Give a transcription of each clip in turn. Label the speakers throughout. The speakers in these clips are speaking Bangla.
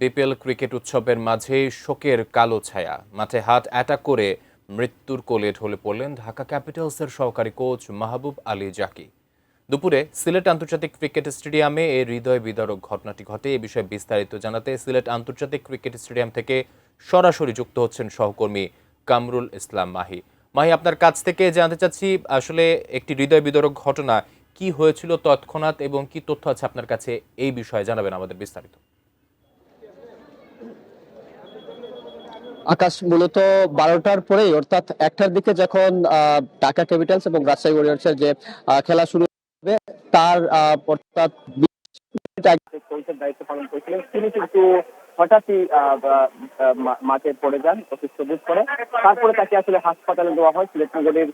Speaker 1: বিপিএল ক্রিকেট উৎসবের মাঝে শোকের কালো ছায়া। মাঠে হাত অ্যাটাক করে মৃত্যুর কোলে ঢলে পড়লেন ঢাকা ক্যাপিটালসের সহকারী কোচ মাহবুব আলী জাকি। দুপুরে সিলেট আন্তর্জাতিক ক্রিকেট স্টেডিয়ামে এই হৃদয় বিদারক ঘটনাটি ঘটে। এ বিষয়ে বিস্তারিত জানাতে সিলেট আন্তর্জাতিক ক্রিকেট স্টেডিয়াম থেকে সরাসরি যুক্ত হচ্ছেন সহকর্মী কামরুল ইসলাম মাহি। মাহি, আপনার কাছ থেকে জানতে চাচ্ছি, আসলে একটি হৃদয় বিদারক ঘটনা কি হয়েছিল তৎক্ষণাৎ এবং কি তথ্য আছে আপনার কাছে, এই বিষয়ে জানাবেন আমাদের বিস্তারিত।
Speaker 2: আকাশ মূলত 12টার পরেই অর্থাৎ 1টার দিকে যখন ঢাকা ক্যাপিটালস এবং রাজশাহী ওয়ারিয়র্সের যে খেলা শুরু হবে তার অর্থাৎ 20 মিনিট আগে কোচের দায়িত্ব পালন করেছিলেন তিনি কিন্তু হঠাৎই মাঠে পড়ে যান, অসুস্থ বোধ করে। তারপরে তাকে আসলে হাসপাতালে নেওয়া হয়। সিলেট নগরীর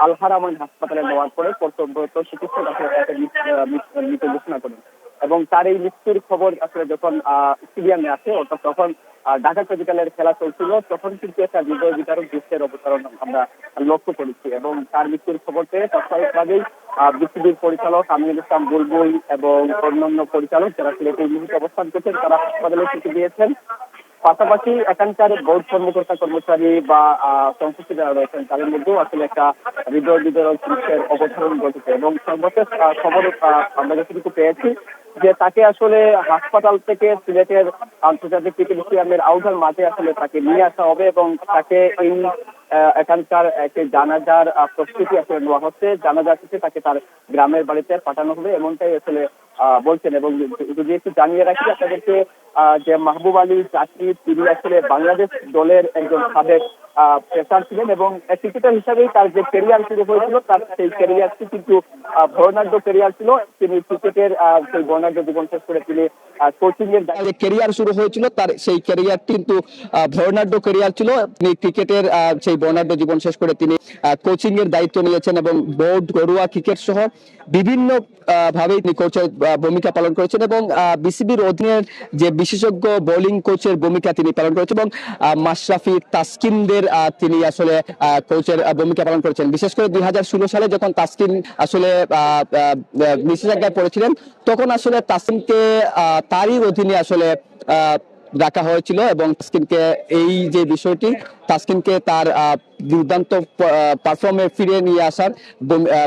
Speaker 2: আল-হারামাইন হাসপাতালে নেওয়ার পরে কর্তব্যরত চিকিৎসক আসলে তাকে মৃত ঘোষণা করেন এবং তার এই মৃত্যুর খবর আসলে যখন স্টেডিয়ামে আসে, অর্থাৎ তখন ঢাকা ক্যাপিটালের খেলা চলছিল, তখন কিন্তু একটা হৃদয় বিদারক দৃশ্যের অবতরণ আমরা লক্ষ্য করেছি এবং তার মৃত্যুর খবর পেয়ে তাৎক্ষণিকভাবেই বিসিবির পরিচালক আমিনুল ইসলাম বুলবুল এবং অন্যান্য পরিচালক যারা সিলেটের মুহূর্তে অবস্থান করছেন তারা হাসপাতালে ছুটি দিয়েছেন। পাশাপাশি এখানকার বোর্ড কর্মকর্তা কর্মচারী বা সংশ্লিষ্ট যারা রয়েছেন তাদের মধ্যেও আসলে একটা হৃদয় বিদারক দৃশ্যের অবতরণ ঘটেছে এবং সর্বশেষ খবর আমরা যতটুকু পেয়েছি যে তাকে আসলে হাসপাতাল থেকে সিলেটের আন্তর্জাতিক ক্রিকেট স্টেডিয়ামের আউটার মাঠে আসলে তাকে নিয়ে আসা হবে এবং তাকে এই এখানকার একটি জানাজার প্রস্তুতি আসলে নেওয়া হচ্ছে। জানাজা শেষে তাকে তার গ্রামের বাড়িতে পাঠানো হবে এমনটাই আসলে বলছেন। এবং যদি একটু জানিয়ে রাখি আপনাদেরকে যে মাহবুব আলী জাকি তিনি আসলে বাংলাদেশ দলের একজন সাবেক পেসার ছিলেন এবং ক্রিকেটার হিসাবেই তার যে ক্যারিয়ার শুরু হয়েছিল তার সেই ক্যারিয়ারটি কিন্তু বর্ণাঢ্য ক্যারিয়ার ছিল। তিনি ক্রিকেটের সেই বর্ণাঢ্য জীবন শেষ করে তিনি কোচিং এর ক্যারিয়ার শুরু হয়েছিল, তার সেই ক্যারিয়ার কিন্তু বর্ণাঢ্য ক্যারিয়ার ছিল। তিনি ক্রিকেটের সেই বর্ণাঢ্য জীবন শেষ করে তিনি কোচিং এর দায়িত্ব নিয়েছেন এবং বোর্ড ঘরোয়া ক্রিকেট সহ বিভিন্ন ভাবে তিনি কোচের ভূমিকা পালন করেছেন এবং বিসিবির অধীনের যে বিশেষজ্ঞ বোলিং কোচের ভূমিকা তিনি পালন করেছেন এবং মাশরাফি তাসকিনদের তিনি আসলে কোচের ভূমিকা পালন করেছেন। বিশেষ করে 2016 সালে যখন তাসকিন আসলে নিষেধাজ্ঞায় পড়েছিলেন তখন আসলে তাসকিনকে তারই অধীনে আসলে রাখা হয়েছিল এবং তাসকিনকে এই যে বিষয়টি তাসকিনকে তার দুর্দান্ত পারফর্মে ফিরে নিয়ে আসার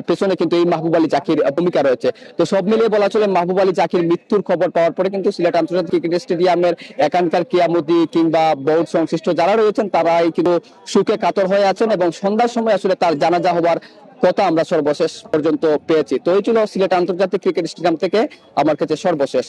Speaker 2: পেছনে কিন্তু এই মাহবুব আলী জাকির ভূমিকা রয়েছে। তো সব মিলিয়ে বলা চলে মাহবুব আলী জাকির মৃত্যুর খবর পাওয়ার পরে কিন্তু সিলেট আন্তর্জাতিক ক্রিকেট স্টেডিয়ামের এখানকার কিয়ামতি কিংবা বোর্ড সংশ্লিষ্ট যারা রয়েছেন তারাই কিন্তু সুখে কাতর হয়ে আছেন এবং সন্ধ্যার সময় আসলে তার জানাজা হওয়ার কথা আমরা সর্বশেষ পর্যন্ত পেয়েছি। তো এই ছিল সিলেট আন্তর্জাতিক ক্রিকেট স্টেডিয়াম থেকে আমার কাছে সর্বশেষ।